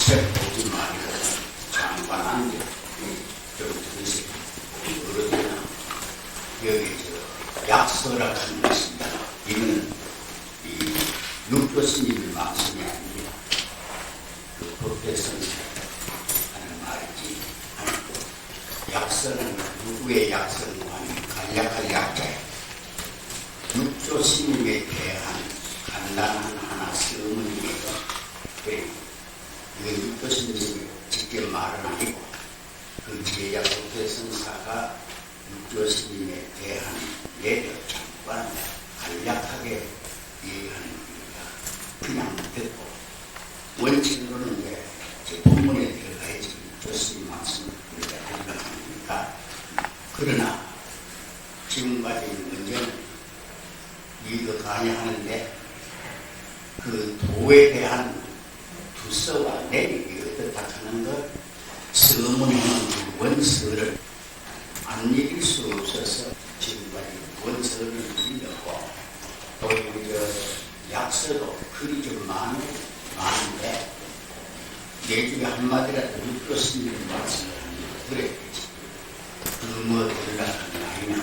책 보지 말이라 장관한데 좀 들으세요. 그러잖아. 여기 약서라고 하는 것입니다. 이는 이 육조 스님의 말씀이 아닙니다. 그 법대선생 하는 말이지. 약서는 누구의 약서는 간략한 약자예요. 육조 스님에 대한 간단한 하나 서문이에요. 이건 육조 스님이 직접 말은 아니고 그 제자 법대선사가 육조 스님에 대한 예를 잠깐 간략하게 얘기하는 겁니다. 그냥 듣고 원칙으로는 이제 제 본문에 들어가야지 육조 스님 말씀을 우리가 생각합니까? 그러나 지금까지 문제는 이거 강의하는데 그 도에 대한 두서와 내력이 어떻다 하는 것 서문에는 그 원서를 안 읽을 수 없어서 지금까지 원서를 읽었고 또 약서도 글이 좀 많은데 내 중에 한마디라도 육조 스님의 말씀을 하는 거 들어야지. 뭐 들으려는 게 아니냐.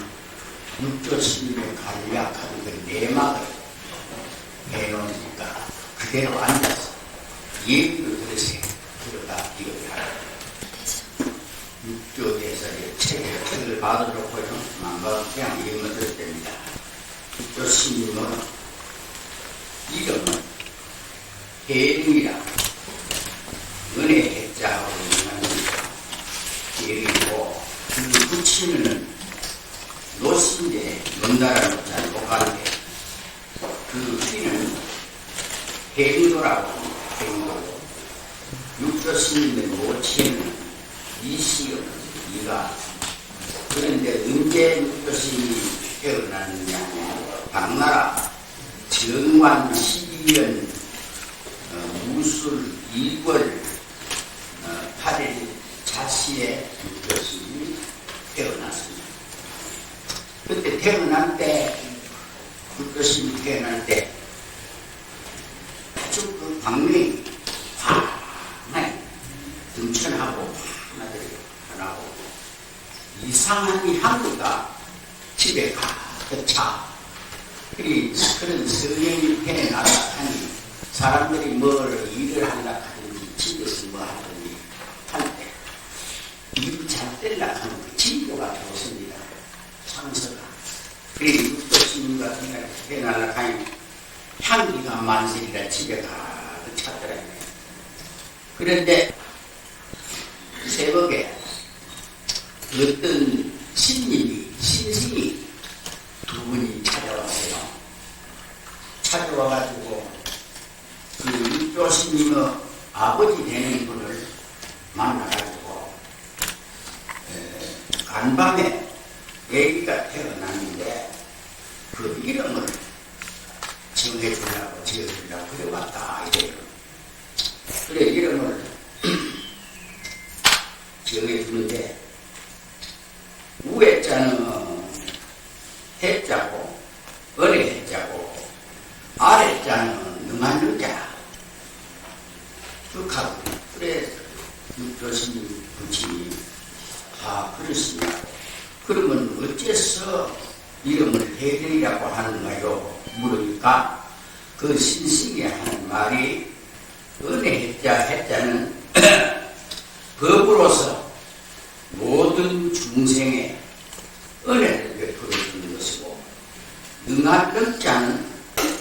육조 스님의 간략한 그 내막을 해놓으니까 그대로 앉아서 얘기를 들으세요. 들어가 이거야. 육조에서 책을 받아놓고요. 그냥 이름을 들을 때입니다. 육조 스님은 이름은 해림이라 은혜 해자하고 있는 이름이고 그 붙이는 노신제 논다라는 잘 못가는데 그 휘는 해림도라고 해림도고 육조 스님의 모치는 이시요 이가 그런데 언제 육조 스님이 태어났느냐 당나라 정관 12년 무술 2월 8일 자시에 육조 스님이 태어났습니다. 그때 태어날 때 육조 스님이 태어날 때 아주 그 광명이 환하게 등천하고 하나고 이상한 향기가 집에 가득 차. 그런 성령이 태어나다 하니 사람들이 뭘 일을 하려 하든지 집에서 뭐 하든지 할 때 일을 잘 되려 하는 그 진도가 좋습니다. 상서가. 그리고 육조 스님 같은 게 태어나려 하니 향기가 만세이라 집에 가득 찼더라고요. 그런데 새벽에 어떤 신승이 두 분이 찾아왔어요. 찾아와가지고 그 육조 스님의 아버지 되는 분을 만나가지고 간밤에 아기가 태어났는데 그 이름을 정해주려고 지어주려고 그래왔다 이래요. 그래 이름을 정해주는데 우에자는 해자고 어레 해자고 아래자는 능한 능자 쭉 하고 그래 육조 스님 부친이 그렇습니다. 그러면 어째서 이름을 해드리라고 하는가요? 물으니까 그 신승이 하는 말이 은혜 해자는 법으로서 모든 중생의 은혜를 베풀어 주는 것이고 능한 능자는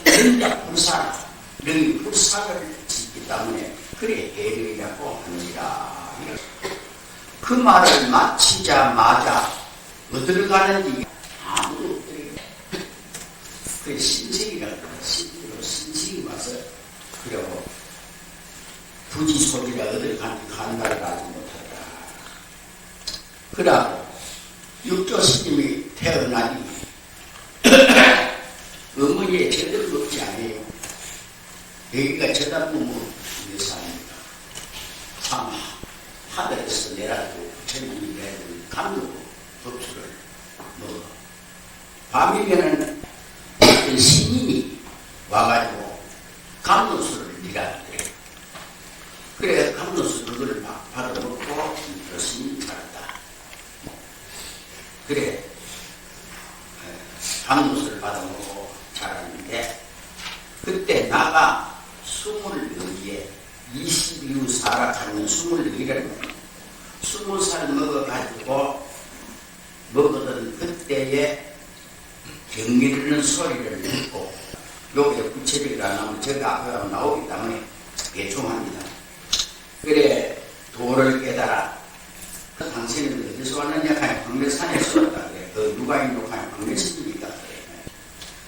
능자 불사라 능히 불사를 짓기 때문에 그래 해드리라고 합니다. 그 말을 마치자마자 어디로 가는지 아무도 없더래요. 그 신생이라고 신생이 와서 그러고 부지 소리가 어디를 간다를 하지 못하더라. 그러고 육조 스님이 태어나니 어머니의 제대로 없지 않아요. 여기가 저담부모 여사입니다. 참 하늘에서 내라고 부처님이 내는 감독 법수를 밤이면은 어떤 신인이 와가지고 감독수를 니라더래. 그래 감독 하면 21을 20살 먹어가지고 먹었던 그때의 경기르는 소리를 듣고 여기에 구체적으로 안 나오면 제가 앞에 나오기 때문에 대충 합니다. 그래 도를 깨달아. 당신은 어디서 왔느냐 하면 광명산에서 왔다 그래. 그 누가 있노 하면 광명스님이다 그래.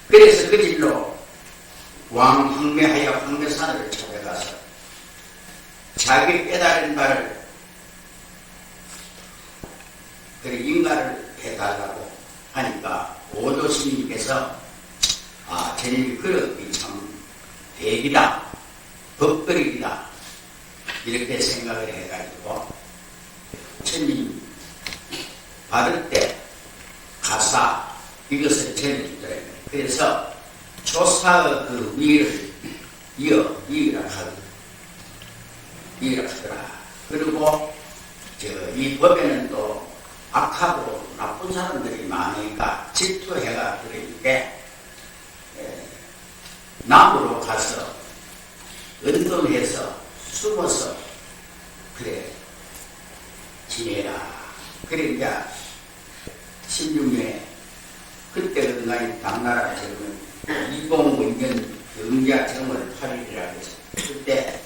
그래서 그 길로 왕황매하여 황매산을 찾아가서 자기 깨달은 바를 그래 인가를 해달라고 하니까 오조스님께서 저님이 그릇이 참 대기다, 법거리기다 이렇게 생각을 해가지고 천님 받을 때 가사 이것을 전해주더라고요. 그래서 조사의 그 위를 이으라 하더라. 그리고 이 법에는 또 악하고 나쁜 사람들이 많으니까 질투해가 그러니까 남으로 가서 은둔해서 숨어서 그래 지내라. 그래 이제 16년에 그때 그날 당나라 젊은 2005년 경자 정월 8일이라고 해서 그때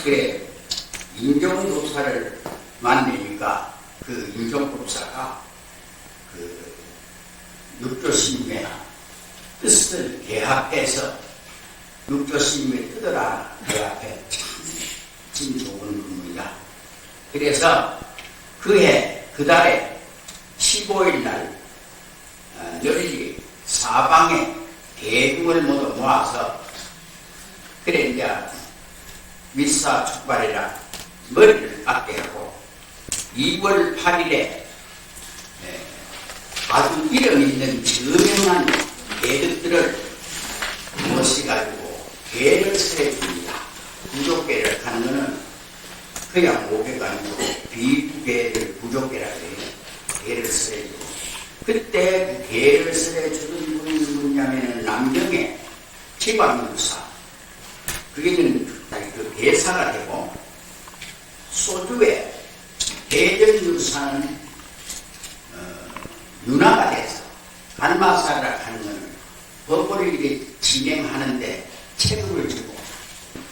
그래 인종법사를 만나니까 그 인종법사가 그 육조스님의 뜻을 개합해서 육조스님의 뜻을 개합해 참 좋은 분입니다. 그래서 그 달에 15일 날 널리 사방에 대중을 모두 모아서 그래 이제 미사 축발이라 머리를 깎게 하고 2월 8일에 아주 이름 있는 저명한 대득들을 모셔가지고 개를 세줍니다. 부족개를 하는 것은 그냥 모개가 아니고 비부개를 부족개라 그래요. 개를 세주고 그때 그 개를 세주는 분이 누구냐면 남경의 지방유사 그게는 그 개사가 되고 소주에 대전유사는 윤화가 돼서 한마사라 하는 것은 법을 이렇게 진행하는데 책임을 지고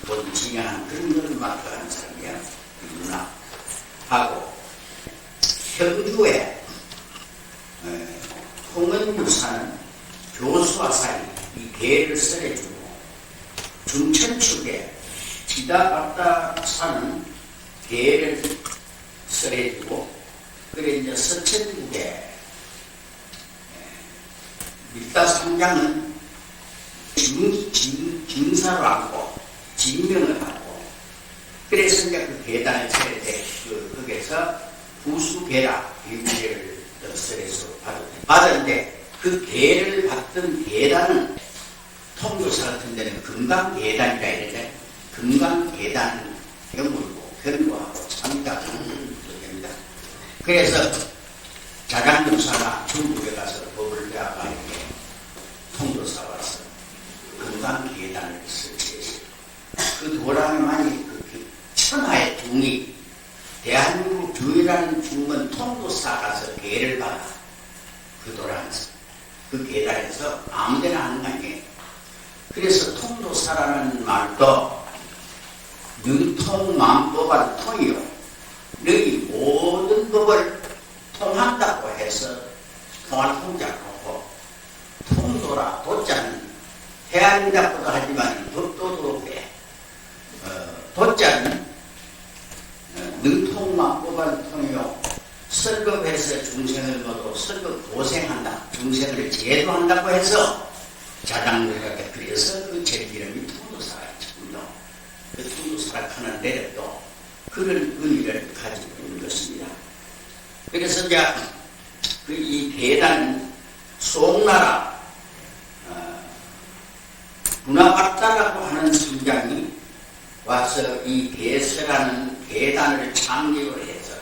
본 진행하는 그런 것을 맡아가는 사람이야. 윤화하고 현주에 홍은유사는 교수와 사이 이 개를 썰어주고 중천축에 지다박다 사는 개를 썰어주고 그래 이제 서천국에 밀다삼장은 증사로 하고 증명을 하고 그래서 이제 그 계단을 차릴 때 거기에서 부수계라 비구계를 썰어서 받았는데 그 계를 받던 계단은 통교사 같은 데는 금강계단이라 이러는데 금강계단은 경물고 견고하고 참다하는 겁니다. 그래서 자장교사가 중국에 가서 법을 배워가 이렇게 통교사 와서 금강계단을 설치했어요. 그 도랑만이 그 천하의 중이 대한민국 주이라는 중은 통교사 가서 계를 받아 그 도랑에서 그 계단에서 아무데나 하는 거 아니에요. 그래서 통도사라는 말도 능통만법한 통이요. 너희 모든 법을 통한다고 해서 통할 통자고 통도라 도자는 해안이라고도 하지만 법도도 돼. 도자는 능통만법한 통이요. 설법해서 중생을 모두 설법 고생한다. 중생을 제도한다고 해서 자장교사가 그래서 그 제 이름이 통도사가 있군요. 그 통도사가 하는 데도 그런 의미를 가지고 있는 것입니다. 그래서 이제 이 계단 송나라 문화박다라고 하는 선장이 와서 이 개서라는 계단을 창립을 해서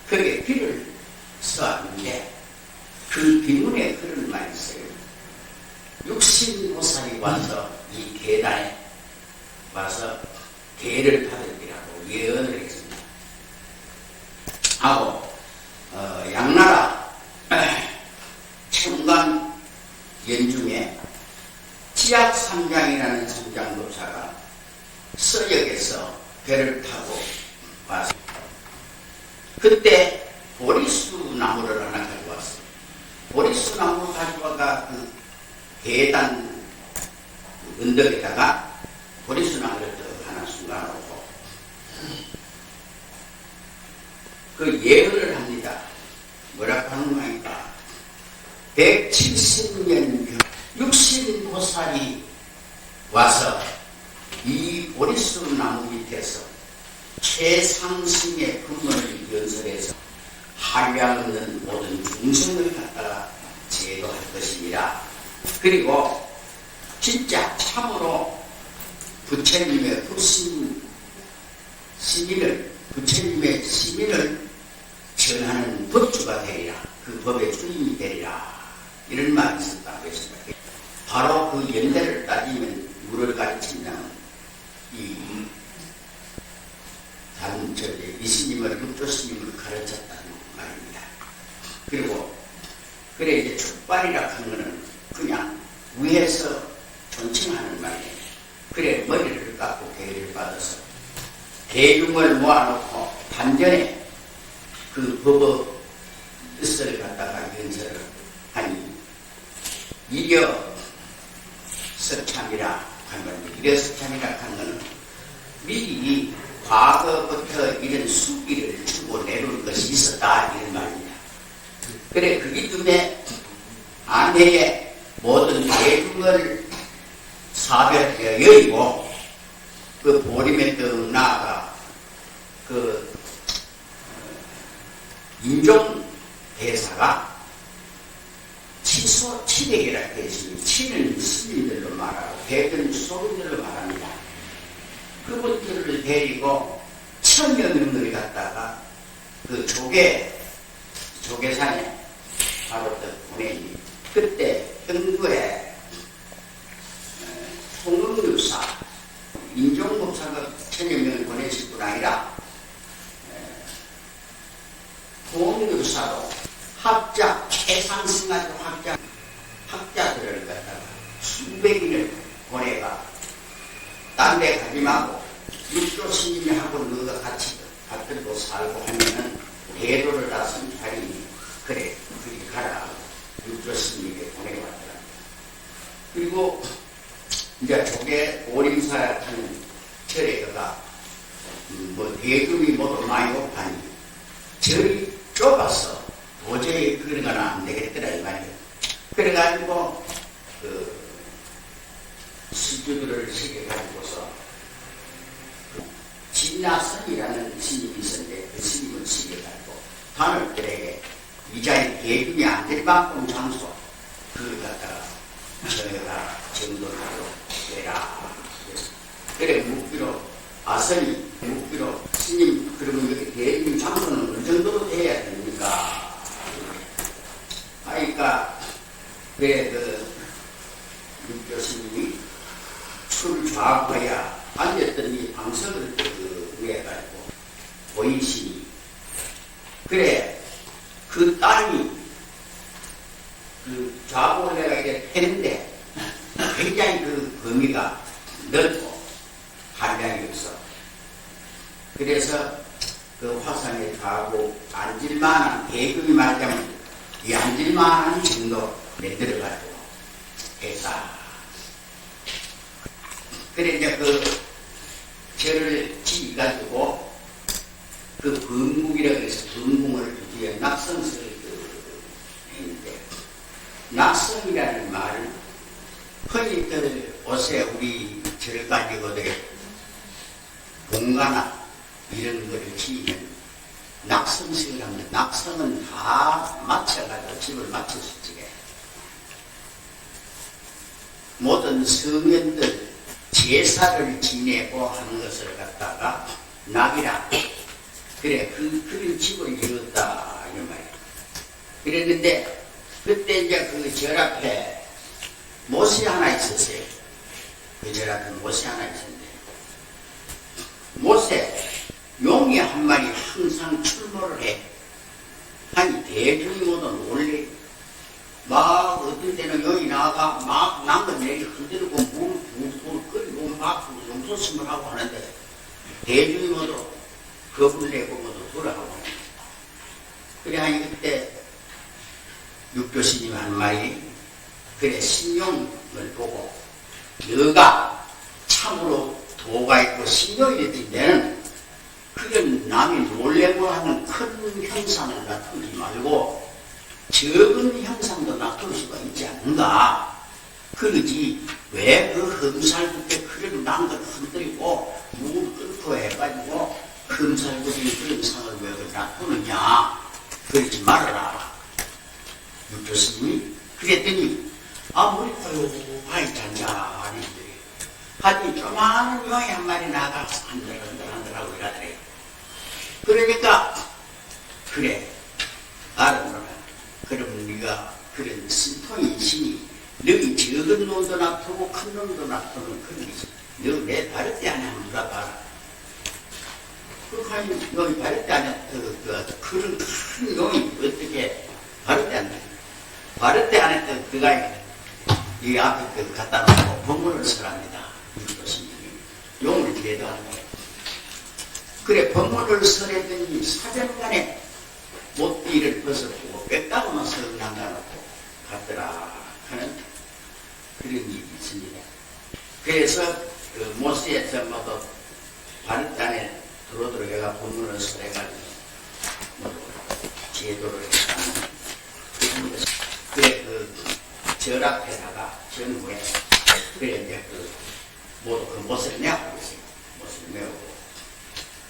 그게 비를 써왔는데 그 비문에 그런 말이 있어요. 육신보살이 와서 이 계단에 와서 개를 받으리라고 예언을 했습니다. 하고 양나라 청관 연중에 지약삼장이라는 삼장법사가 서역에서 배를 타고 왔어요. 그때 보리수 나무를 하나 가져왔어요. 보리수 나무 가져와가 그 계단 언덕에다가 보리수 나무를 또 하나 숭가놓고 그 예언을 합니다. 뭐라고 하는 거니까 170년 육신보살이 와서 이 보리수 나무 밑에서 최상승의 금문을 연설해서 한량 없는 모든 중생을 갖다가 제도할 것입니다. 그리고 진짜 참으로 부처님의 부처님의 시민을 전하는 법주가 되리라. 그 법의 주인이 되리라. 이런 말이 있었다고 했습니다. 바로 그 연대를 따지면 물을 가르친다는 이스님을 육조스님을 가르쳤다는 말입니다. 그리고 그래 이제 축발이라 하는 거는 그냥 위에서 존칭하는 말이에요. 그래 머리를 깎고 대의를 받아서 대중을 모아놓고 단전에 그 법의 뜻을 갖다가 연설을 하니 이려 석참이라 한 겁니다. 이려 석참이라 한 거는 미리 과거부터 이런 수기를 주고 내놓은 것이 있었다 이런 말입니다. 그래 그기 때문에 안내에 모든 대중을 사별하여 여의고 그 보림에 떡 나아가 그 인종 대사가 치백이라 했습니다. 치는 스님들로 말하고 백은 소인들로 말합니다. 그분들을 데리고 1000여 명을 갖다가 그 조계산에 바로 보내니 그때 평구에 통응육사 인종법사가 1000여 명을 보내실 뿐 아니라 통응육사로 학자 최상승하는 학자들을 갖다가 수백인을 보내가 딴 데 가지 말고 육조 스님하고 너가 같이 받들고 살고 하면은 대도를 다 선파리니 그래 그리 가라 육조 스님에게 보내왔더라. 그리고 이제 조계 오림사 하는 절에가 뭐 대금이 모두 많이 높아니 절이 좁아서 도저히 그런 건 안 되겠더라 이 말이에요. 그래가지고 그 수주들을 시켜가지고서 진나선이라는 스님이 있었는데 그 스님을 시켜가지고 단원들에게 이 자리 대중이 안 될 만큼 장소 그걸 갖다가 저희가 정돈하도록 해라. 그래 묵기로 아선이 묵기로 스님 그러면 여기 대중 장소는 어느 정도로 돼야 됩니까? 하니까 그래 그 육교스님이 출좌하야 앉았던 이 방석을 위해가지고 보이시니 그래 그 땅이 그 좌우를 내가 이렇게 했는데 굉장히 그 범위가 넓고 한량이 없어. 그래서 그 화산에 좌우 앉을만한 대금이 말하자면 이 앉을만한 정도 만들어가지고 했다. 그래 이제 그 절을 지어가지고 그 범국이라고 해서 범궁을 뒤에 낙성설을 했는데 낙성이라는 말은 흔히들 옷에 우리 절 가지고도 공가나 이런 거를 지으면 낙성식을 하면 낙성은 다 맞춰가지고 집을 맞춰서 지게 모든 성현들 제사를 지내고 하는 것을 갖다가 낙이라 그래 그런 집을 이뤘다 이런 말이야. 그랬는데 그때 이제 그 절 앞에 못이 하나 있었어요. 그 절 앞에 못이 하나 있었는데 못에 용이 한 마리 항상 출몰을 해. 아니 대중이 모두 놀래. 막 어떤 때는 여기 나가 막 남은 내리 흔들고 물 끓이고 막 용서심을 하고 하는데 대중이 모두 겁을 내고 모두 돌아가고 하는. 그래 하니 그때 육교스님 한 말이 그래 신용을 보고 너가 참으로 도가 있고 신용이 됐더니 너는 그런 남이 놀래고 하는 큰 형상을 놔두지 말고 적은 형상도 놔둘 수가 있지 않는가. 그러지 왜 그 흠살궂게 그런 남들 흔들고 물 끓고 해가지고 흠살궂은 그런 상을 왜 놔두느냐. 그러지 말아라. 육교스님이 그랬더니 아무리 고요하게 잔잔하니 하여튼 조그마한 용이 한 마리 나가서 한들한들하고 이러더래요. 그러니까 그래 알아보라. 그러면 네가 그런 신통인 신이 너희 적은 놈도 놔두고 큰 놈도 놔두는 그런 게 있어. 너 내 바를 때 안에 한번 물어봐라. 그러니 너희 바를 때 안에 그런 큰 용이 어떻게 바를 때 안에 바를 때 안에 그가 이 앞에 갖다 놓고 법문을 설합니다. 유도스님이 용을 대도하는 거예요. 그래 법문을 설했더니 사전간에 못띠를 벗어보고 뺐다고만 석 남겨놓고 갔더라 하는 그런 일이 있습니다. 그래서 그 모스에서 모두 바르단에 들어오도록 해가 법문을 설해가지고 모두 제도를 했다는 그래 그 절앞에다가 전후에 그래 이제 그 모두 그 못을 내고 있어요. 못을 메우고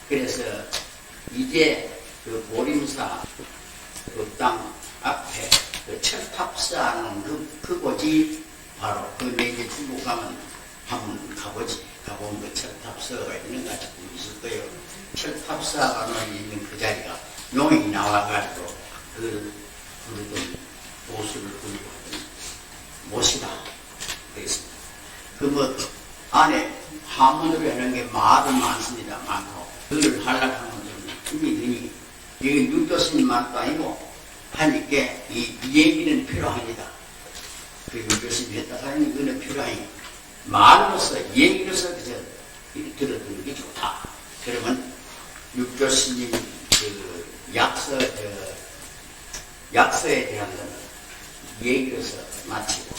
그래서 이제 그 보림사 그 땅 앞에 그 철탑사하는 그곳이 바로 그 내게 중국 가면 한번 가보지. 가보면 그 철탑사가 있는 것 같고 있을 거예요. 철탑사가 있는 그 자리가 용이 나와가지고 그 도수를 부리고 하더니 못이다. 그랬습니다. 그 뭐 안에 하문으로 하는 게 말은 많습니다. 많고 그걸 하려고 하면 힘이 드니 여기 육교스님 말도 아니고 하니까 이 얘기는 필요합니다. 그 육교스님 했다 하니 그는 필요하니 말로서 얘기로서 그저 들어두는 게 좋다. 그러면 육교스님 그 약서에 대한 거는 얘기로서 마치고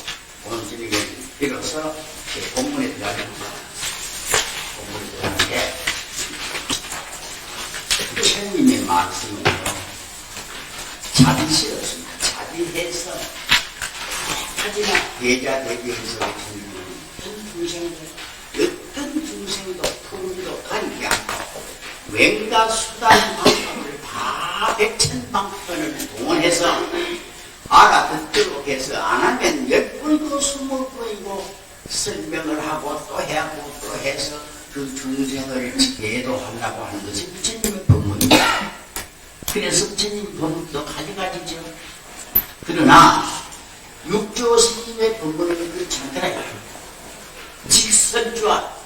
오늘 저녁에 비로소 본문에 들어갑니다. 본문에 들어가는데 부처님의 말씀은요 자비스럽습니다. 자비해서 하지만 대자대비해서 어떤 중생도 품도 가리지 않고 왠가 수단 방법을 다 백천방편을 동원해서 알아듣도록 해서 안 하면 10분이고 20분이고 설명을 하고 또 하고 또 해서 그 중생을 제도하려고 하는 것이 부처님의 법문입니다. 그래서 부처님 법문도 가지가지죠. 그러나 육조 스님의 법문은 그렇지 않더라고요. 직설주와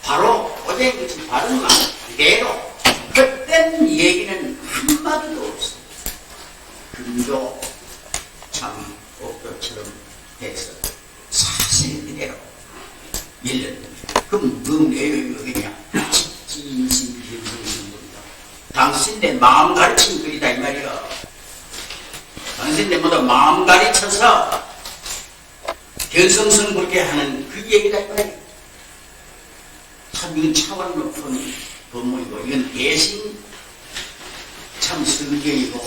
바로 고쟁이 것이 바른 말 그대로 헛된 얘기는 한마디도 없습니다. 금조 참 옥조처럼 해서 사실 그대로 일렀습니다. 그럼 그 내용이 뭐겠냐? 직지인심 변성성불이다. 당신네 마음 가르친 글이다 이 말이야. 당신네 모두 마음 가르쳐서 변성성불게 하는 그 얘기다 이 말이야. 참 이건 차원 높은 법문이고 이건 대신 참 성경이고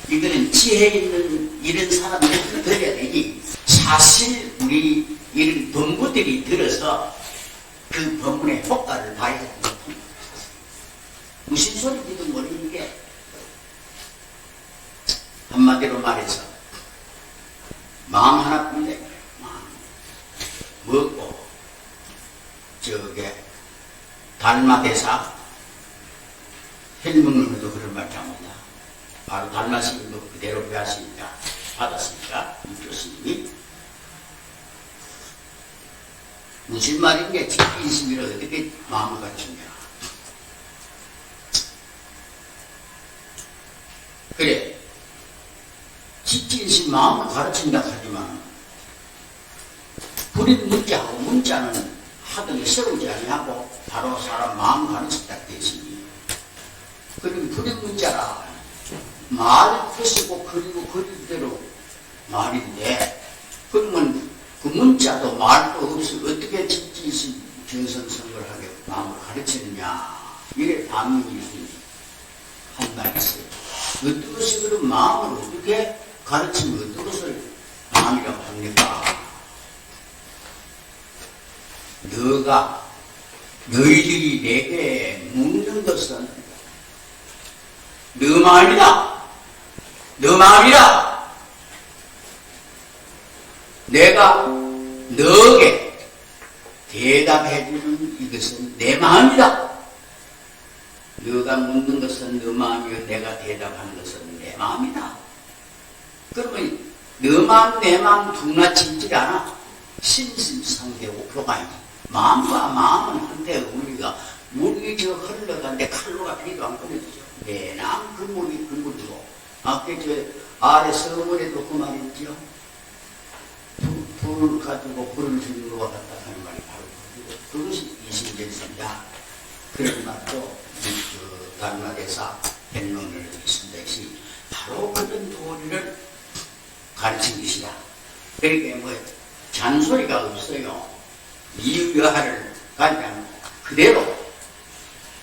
이거는 지혜 있는 이런 사람들이 들어야 되니 사실 우리 이런 법무들이 들어서 그 법문의 효과를 봐야 됩니다. 무슨 소리인지도 모르는 게 한마디로 말해서 마음 하나뿐인데 마음 먹고 저게 달마대사 헬먹는 것도 그런 말도 안 합니다. 바로 달마스님 그대로 배웠으니까 받았으니까 이 교수님이 무슨 말인 게 직인심이라 어떻게 마음을 갖추냐. 그래 직진시 마음을 가르친다 하지만 불임 문자하고 문자는 하등에 세우지 아니하고 바로 사람 마음 가르친다 했으니 그럼 불임 문자라 말 뜻이고 그리고 그리대로 말인데 그러면 그 문자도 말도 없이 어떻게 직진시 정선성걸하게 마음을 가르치느냐 이래 반문이 한다 했어요. 어떤 것이 그런 마음을 어떻게 가르치면 어떤 것을 마음이라고 합니까? 너희들이 내게 묻는 것은 너 마음이다. 너 마음이다. 내가 너에게 대답해주는 이것은 내 마음이다. 너가 묻는 것은 너 마음이요 내가 대답하는 것은 내 마음이다. 그러면 너 마음 내 마음 둥라치지 않아. 신심상대고 교관이다. 마음과 마음은 한데 우리가 물이 저 흘러가는데 칼로가 피도 안 끊어지죠. 내남 그 물이 그 물이고 아까 저 아래 서문에도 그 말이죠. 불을 가지고 불을 주는 것과 같다 하는 말이 바로 그것이 이심전심이다. 그런 말도 그 단마대사 변론을 있습니다. 바로 그런 도리를 가르친 것이다. 그러니까 뭐 잔소리가 없어요. 이유여하를 가장 그대로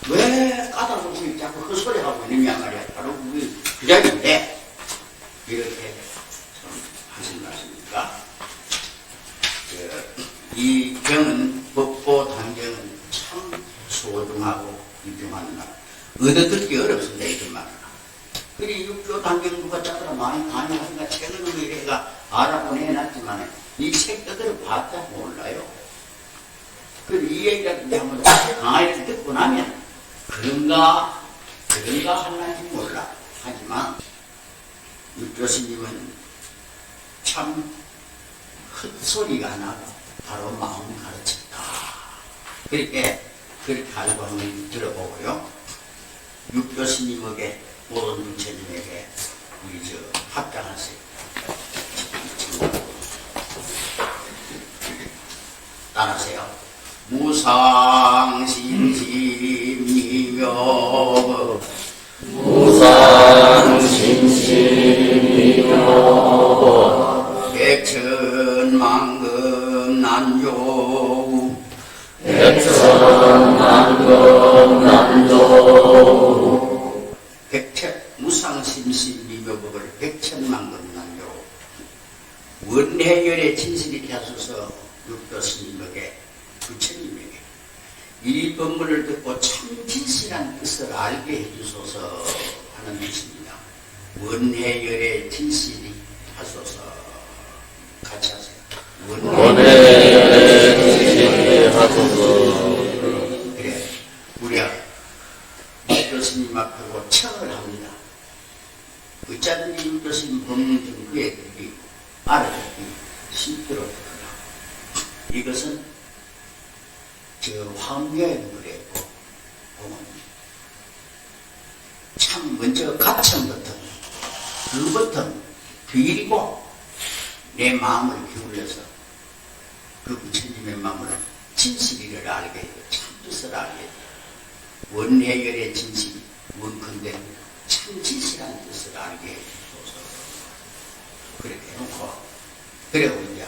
왜 까다롭게 자꾸 헛소리하고 있느냐 말이야. 바로 그게 그 자리인데 이렇게 하신 말씀입니까? 이 경은 법보 단경은 참 소중하고 유중한 말. 얻어듣기 어렵습니다. 이런 말은. 그리 육교 단경 누가 짜더라 많이 하니까 책을 이래가 알아보내놨지만 이 책 떠들어 봤자 몰라요. 그리고 이 얘기를 한번 강의를 듣고 나면 그런가 할란지 몰라. 하지만 육교스님은 참 헛소리가 나고 바로 마음 가르쳤다. 그렇게 알고 한번 들어보고요. 육교스님에게 오른 부처님에게 우리 합장하세요. 따라하세요. 무상심심이며 무상심심이며 백천만금 난조 백천만금 난조 무상심심이묘법을 백천만금 난조 원해열의 진실이 되소서 육도스님에게 부처님에게 이 법문을 듣고 참 진실한 뜻을 알게 해주소서 하는 뜻입니다. 원해열의 진실이 하소서. 같이 하세요. 원해열의 진실이 하소서. 그래 우리가 육도스님 앞하고 청을 합니다. 어쩌든지 육도스님 법문 좀 그의 뜻이 알아듣기 쉽도록 이것은 저 황교에도 그랬고 참 먼저 가천부터 그부터 비리고 내 마음을 기울여서 그 부처님의 마음을 진실이를 알게 해요. 참뜻을 알게 해요. 원해열의 진실이 원컨대 참 진실한 뜻을 알게 해줘서 그렇게 해놓고 그리고 이제